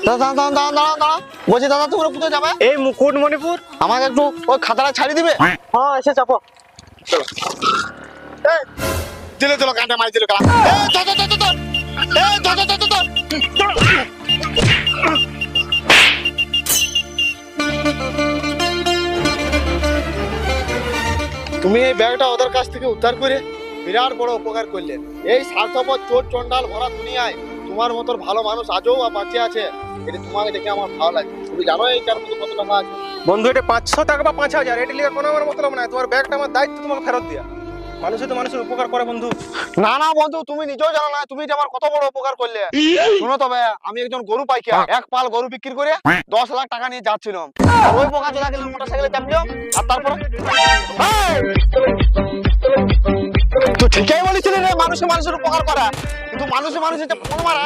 দাঁড়া বলছি দাদা তোমরা কোথায় যাবে? এই মুকুটমণিপুর। আমাকে একটু ওই খাতাটা ছাড়ি দিবে? হ্যাঁ এসে চাপো। দিলে চলো কাঁটা মারি দিল কালা। তুমি এই ব্যাগটা ওদের কাছ থেকে উদ্ধার করে বিরাট বড় উপকার করলে। এই স্বার্থপর চোর চন্ডাল ভরা দুনিয়ায় তোমার মতো ভালো মানুষ আজও বাঁচে আছে, এটা তোমাকে দেখে আমার ভালো লাগে। তুমি জানো এই কার মধ্যে কত টাকা আছে? বন্ধু এটা 500 টাকা বা 5000, এটা লিখে কোনো আমার মতলব নাই। তোমার ব্যাগটা আমার দায়িত্ব, তোমাকে ফেরত দিয়া। মানুষে তো মানুষের উপকার করে বন্ধু। না না বন্ধু, তুমি নিজেও জানো না তুমি যে আমার কত বড় উপকার করলে। শোনো তবে, আমি একজন গরু পাইকার, এক পাল গরু বিক্রি করে 10 লাখ টাকা নিয়ে যাচ্ছিলাম। আর ওই পোকা চলে গেল মোটরসাইকেলে চাপলাম, আর তারপরে তো ঠিকই বলেছিলি রে, মানুষে মানুষের উপকার করা, কিন্তু মানুষে মানুষের যে ফোন মারা